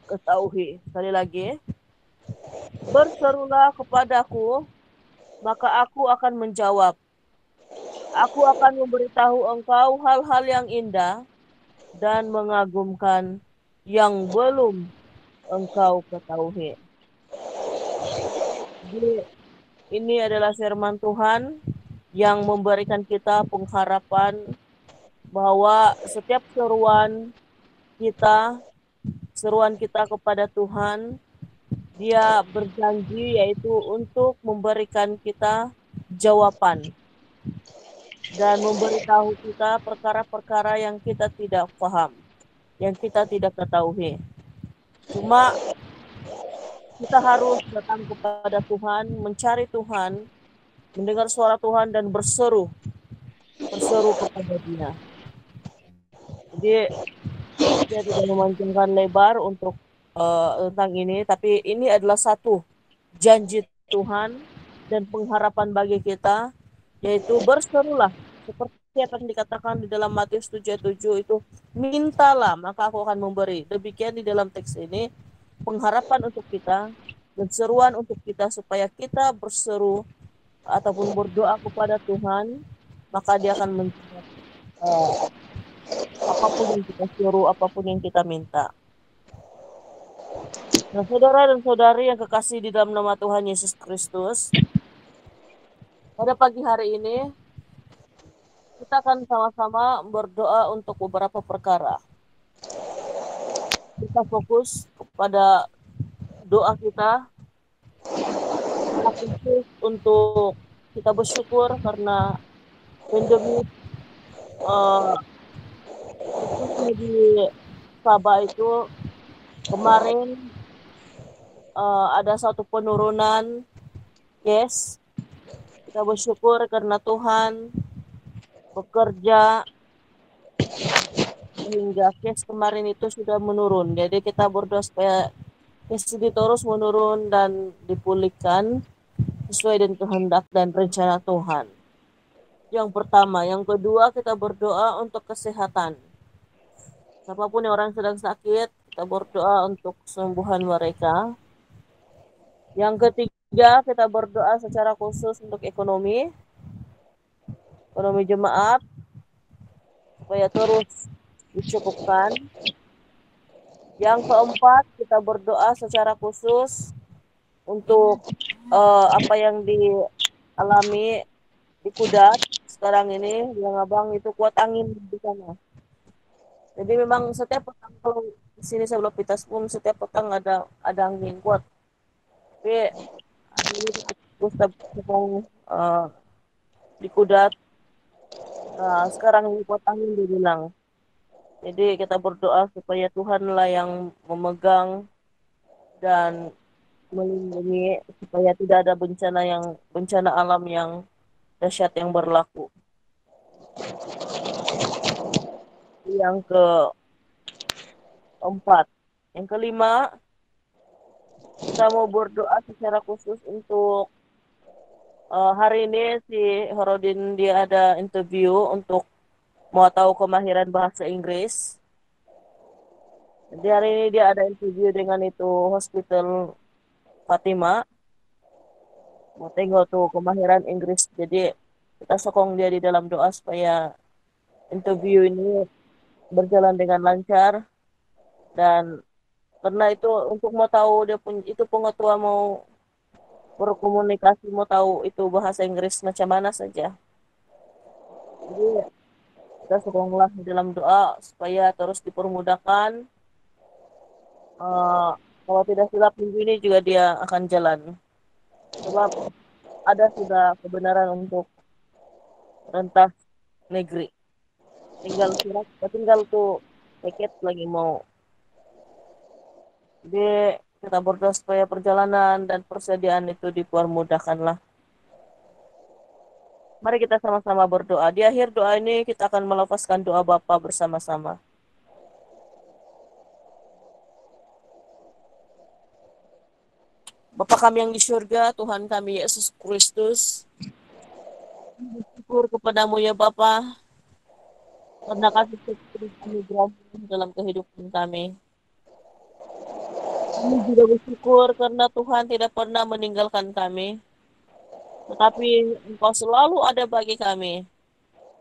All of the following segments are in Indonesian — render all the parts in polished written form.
ketahui. Sekali lagi, berserulah kepadaku, maka aku akan menjawab. Aku akan memberitahu engkau hal-hal yang indah dan mengagumkan yang belum engkau ketahui. Jadi, ini adalah firman Tuhan yang memberikan kita pengharapan bahwa setiap kita, seruan kita kepada Tuhan, Dia berjanji yaitu untuk memberikan kita jawaban dan memberitahu kita perkara-perkara yang kita tidak paham, yang kita tidak ketahui. Cuma kita harus datang kepada Tuhan, mencari Tuhan, mendengar suara Tuhan dan berseru kepada Dia. Jadi saya tidak memanjangkan lebar untuk tentang ini, tapi ini adalah satu janji Tuhan dan pengharapan bagi kita, yaitu berserulah seperti apa yang dikatakan di dalam Matius 7:7 itu, mintalah maka aku akan memberi. Demikian di dalam teks ini pengharapan untuk kita dan seruan untuk kita supaya kita berseru ataupun berdoa kepada Tuhan, maka Dia akan menjawab eh, apapun yang kita suruh, apapun yang kita minta. Nah, saudara dan saudari yang kekasih di dalam nama Tuhan Yesus Kristus, pada pagi hari ini kita akan sama-sama berdoa untuk beberapa perkara. Kita fokus kepada doa kita, sangat khusus untuk kita bersyukur karena pandemi eh, khususnya di Sabah itu kemarin ada satu penurunan case. Kita bersyukur karena Tuhan bekerja sehingga case kemarin itu sudah menurun. Jadi kita berdoa supaya case ini terus menurun dan dipulihkan sesuai dengan kehendak dan rencana Tuhan. Yang pertama, yang kedua kita berdoa untuk kesehatan. Siapapun yang orang sedang sakit, kita berdoa untuk kesembuhan mereka. Yang ketiga, kita berdoa secara khusus untuk ekonomi jemaat supaya terus dicukupkan. Yang keempat, kita berdoa secara khusus untuk apa yang dialami di Kudat sekarang ini, yang abang itu kuat angin di sana. Jadi memang setiap petang kalau di sini sebelum Pitas pun setiap petang ada angin kuat. Tapi hari ini terus sedang di Kudat. Nah, sekarang ini kuat angin dibilang. Jadi kita berdoa supaya Tuhanlah yang memegang dan melindungi supaya tidak ada bencana alam yang dahsyat yang berlaku. Yang keempat, yang kelima, kita mau berdoa secara khusus untuk hari ini si Horodin dia ada interview untuk mau tahu kemahiran bahasa Inggris. Jadi hari ini dia ada interview dengan itu Hospital Fatima. Mau tengok tuh kemahiran Inggris. Jadi kita sokong dia di dalam doa supaya interview ini berjalan dengan lancar dan karena itu untuk mau tahu dia punya itu pengetua mau berkomunikasi mau tahu itu bahasa Inggris macam mana saja. Jadi kita sokonglah di dalam doa supaya terus dipermudahkan. Eh, kalau tidak silap minggu ini juga dia akan jalan. Sebab ada sudah kebenaran untuk rentas negeri. Tinggal tuh tiket lagi mau. Jadi kita berdoa supaya perjalanan dan persediaan itu dipermudahkanlah. Mari kita sama-sama berdoa. Di akhir doa ini kita akan melepaskan doa Bapa bersama-sama. Bapa kami yang di surga, Tuhan kami Yesus Kristus, syukur kepadamu ya Bapa, karena kasih setia anugerah dalam kehidupan kami. Kami juga bersyukur karena Tuhan tidak pernah meninggalkan kami, tetapi Engkau selalu ada bagi kami.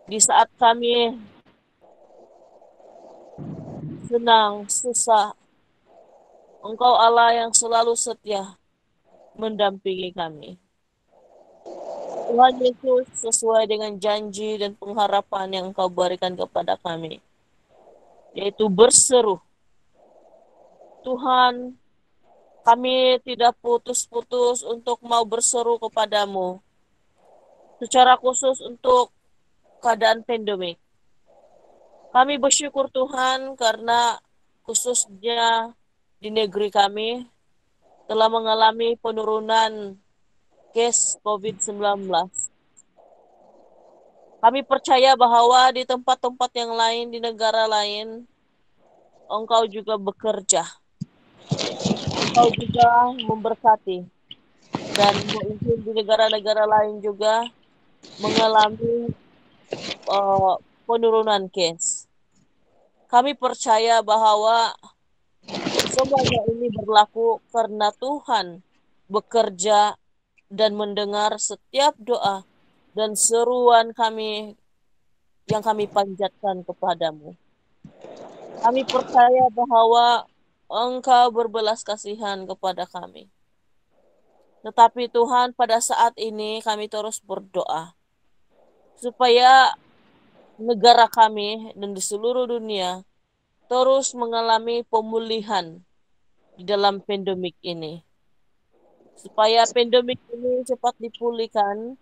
Di saat kami senang, susah, Engkau Allah yang selalu setia mendampingi kami. Tuhan Yesus, sesuai dengan janji dan pengharapan yang Engkau berikan kepada kami, yaitu berseru, Tuhan, kami tidak putus-putus untuk mau berseru kepadamu, secara khusus untuk keadaan pandemik. Kami bersyukur Tuhan karena khususnya di negeri kami telah mengalami penurunan case COVID-19. Kami percaya bahwa di tempat-tempat yang lain, di negara lain, Engkau juga bekerja. Engkau juga memberkati. Dan mungkin di negara-negara lain juga mengalami uh, penurunan case. Kami percaya bahwa semuanya ini berlaku karena Tuhan bekerja dan mendengar setiap doa dan seruan kami yang kami panjatkan kepadamu. Kami percaya bahwa Engkau berbelas kasihan kepada kami. Tetapi Tuhan, pada saat ini kami terus berdoa supaya negara kami dan di seluruh dunia terus mengalami pemulihan di dalam pandemik ini. Supaya pandemik ini cepat dipulihkan,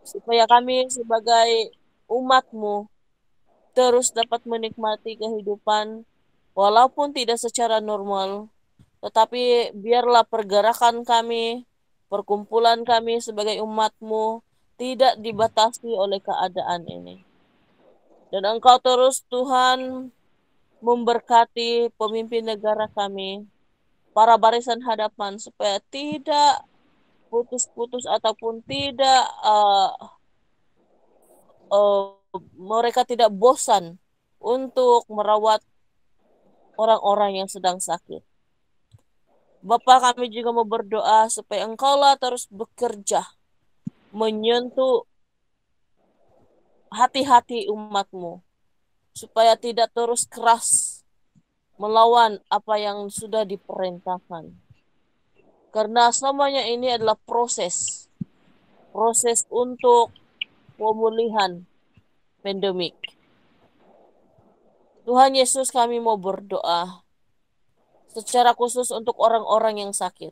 supaya kami sebagai umat-Mu terus dapat menikmati kehidupan walaupun tidak secara normal, tetapi biarlah pergerakan kami, perkumpulan kami sebagai umat-Mu tidak dibatasi oleh keadaan ini. Dan Engkau terus Tuhan memberkati pemimpin negara kami, para barisan hadapan supaya tidak putus-putus ataupun tidak mereka tidak bosan untuk merawat orang-orang yang sedang sakit. Bapa, kami juga mau berdoa supaya Engkaulah terus bekerja menyentuh hati-hati umat-Mu supaya tidak terus keras melawan apa yang sudah diperintahkan. Karena semuanya ini adalah proses untuk pemulihan pandemik. Tuhan Yesus, kami mau berdoa secara khusus untuk orang-orang yang sakit.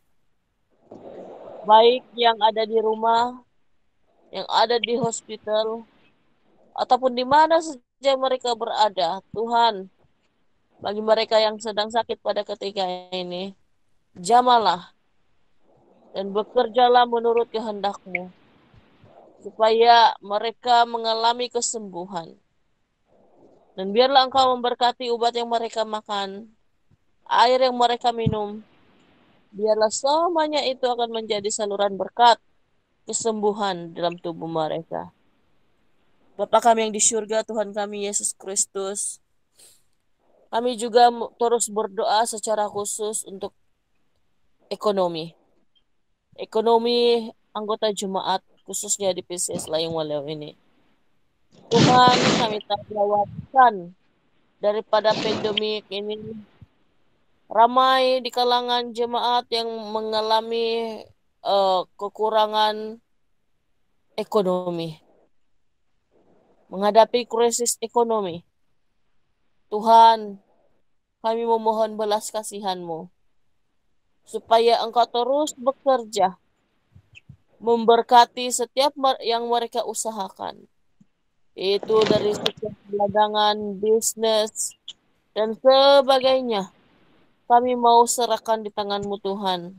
Baik yang ada di rumah, yang ada di hospital, ataupun di mana saja mereka berada. Tuhan, bagi mereka yang sedang sakit pada ketika ini, jamalah dan bekerjalah menurut kehendak-Mu, supaya mereka mengalami kesembuhan. Dan biarlah Engkau memberkati obat yang mereka makan, air yang mereka minum. Biarlah semuanya itu akan menjadi saluran berkat kesembuhan dalam tubuh mereka. Bapa kami yang di surga, Tuhan kami Yesus Kristus, kami juga terus berdoa secara khusus untuk ekonomi. Ekonomi anggota jemaat, khususnya di PCS Layang Walau ini. Tuhan, kami tak lewatkan daripada pandemik ini. Ramai di kalangan jemaat yang mengalami kekurangan ekonomi, menghadapi krisis ekonomi. Tuhan, kami memohon belas kasihan-Mu, supaya Engkau terus bekerja, memberkati setiap yang mereka usahakan. Itu dari setiap perdagangan, bisnis, dan sebagainya. Kami mau serahkan di tangan-Mu Tuhan,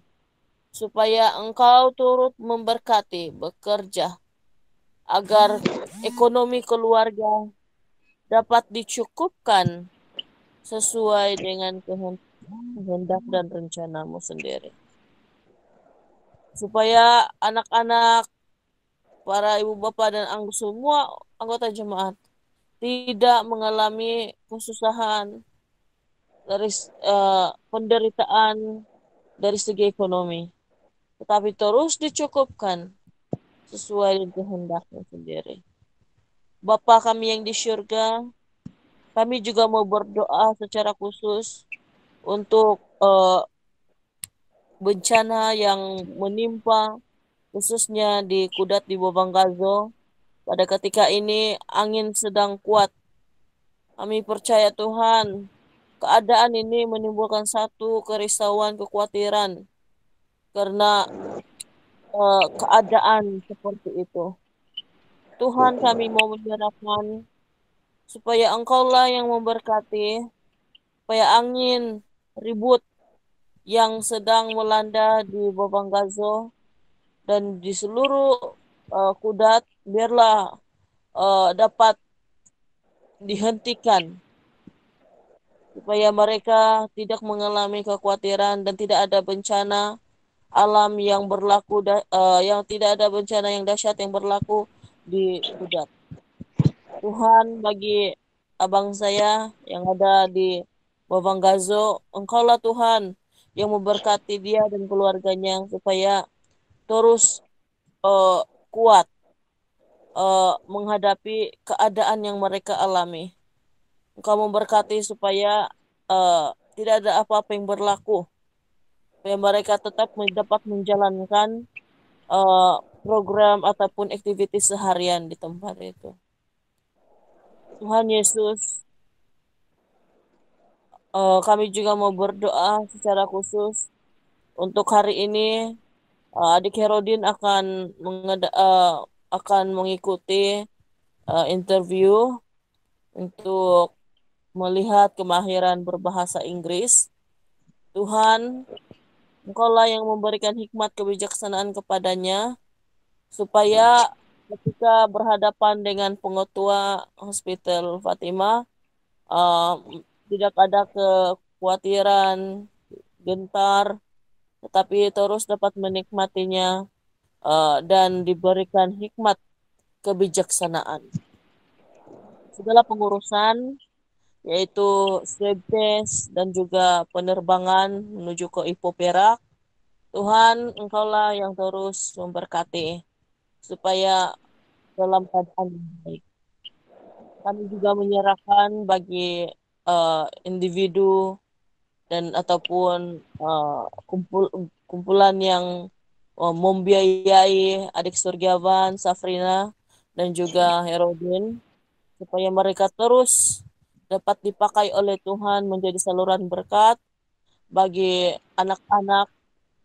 supaya Engkau turut memberkati, bekerja, agar ekonomi keluarga dapat dicukupkan sesuai dengan kehendak dan rencana-Mu sendiri. Supaya anak-anak, para ibu bapak dan semua anggota jemaat tidak mengalami kesusahan, dari penderitaan dari segi ekonomi, tetapi terus dicukupkan sesuai dengan kehendaknya sendiri. Bapa kami yang di surga, kami juga mau berdoa secara khusus untuk bencana yang menimpa khususnya di Kudat di Bobanggazo. Pada ketika ini angin sedang kuat. Kami percaya Tuhan, keadaan ini menimbulkan satu kerisauan, kekhawatiran karena keadaan seperti itu. Tuhan kami mau menyerahkan supaya Engkaulah yang memberkati, supaya angin ribut yang sedang melanda di Bobanggazo dan di seluruh Kudat biarlah dapat dihentikan supaya mereka tidak mengalami kekhawatiran dan tidak ada bencana alam yang berlaku yang tidak ada bencana yang dahsyat yang berlaku di Kudat. Tuhan bagi abang saya yang ada di Bawanggazo, Engkaulah Tuhan yang memberkati dia dan keluarganya supaya terus eh, kuat menghadapi keadaan yang mereka alami. Engkau memberkati supaya eh, tidak ada apa-apa yang berlaku, supaya mereka tetap dapat menjalankan eh, program ataupun aktivitas seharian di tempat itu. Tuhan Yesus, kami juga mau berdoa secara khusus untuk hari ini. Adik Herodin akan mengikuti interview untuk melihat kemahiran berbahasa Inggris. Tuhan, Engkaulah yang memberikan hikmat kebijaksanaan kepadanya supaya ketika berhadapan dengan pengetua Hospital Fatimah, uh, tidak ada kekhawatiran, gentar, tetapi terus dapat menikmatinya dan diberikan hikmat kebijaksanaan. Segala pengurusan, yaitu swab test dan juga penerbangan menuju ke Ipo Perak, Tuhan, Engkaulah yang terus memberkati supaya dalam keadaan yang baik. Kami juga menyerahkan bagi individu dan ataupun kumpulan yang membiayai adik Surgawan, Safrina, dan juga Herodin supaya mereka terus dapat dipakai oleh Tuhan menjadi saluran berkat bagi anak-anak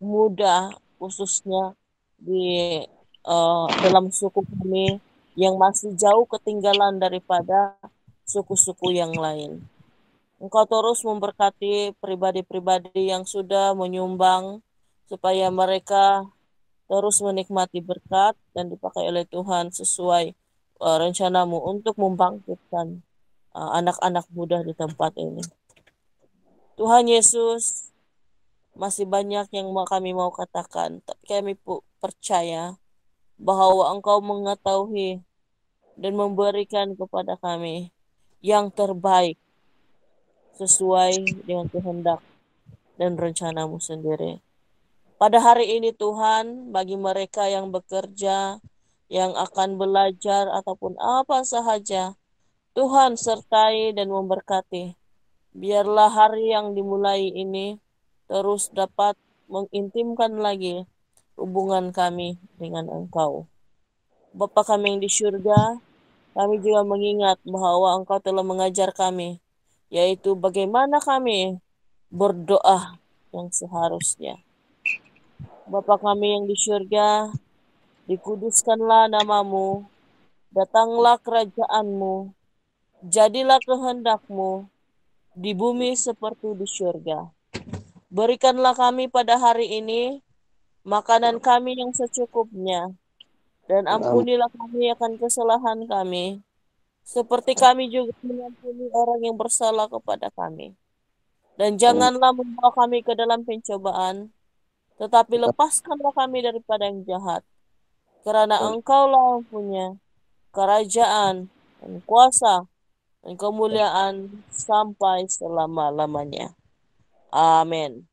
muda khususnya di dalam suku kami yang masih jauh ketinggalan daripada suku-suku yang lain. Engkau terus memberkati pribadi-pribadi yang sudah menyumbang supaya mereka terus menikmati berkat dan dipakai oleh Tuhan sesuai rencanamu untuk membangkitkan anak-anak muda di tempat ini. Tuhan Yesus, masih banyak yang kami mau katakan, tapi kami percaya bahwa Engkau mengetahui dan memberikan kepada kami yang terbaik sesuai dengan kehendak dan rencanamu sendiri. Pada hari ini Tuhan, bagi mereka yang bekerja, yang akan belajar ataupun apa sahaja, Tuhan sertai dan memberkati. Biarlah hari yang dimulai ini terus dapat mengintimkan lagi hubungan kami dengan Engkau. Bapa kami yang di surga, kami juga mengingat bahwa Engkau telah mengajar kami, yaitu bagaimana kami berdoa yang seharusnya. Bapa kami yang di surga, dikuduskanlah namamu, datanglah kerajaanmu, jadilah kehendakmu di bumi seperti di surga. Berikanlah kami pada hari ini makanan kami yang secukupnya, dan ampunilah kami akan kesalahan kami, seperti kami juga mengampuni orang yang bersalah kepada kami. Dan janganlah membawa kami ke dalam pencobaan, tetapi lepaskanlah kami daripada yang jahat. Karena Engkaulah yang punya kerajaan dan kuasa dan kemuliaan sampai selama-lamanya. Amin.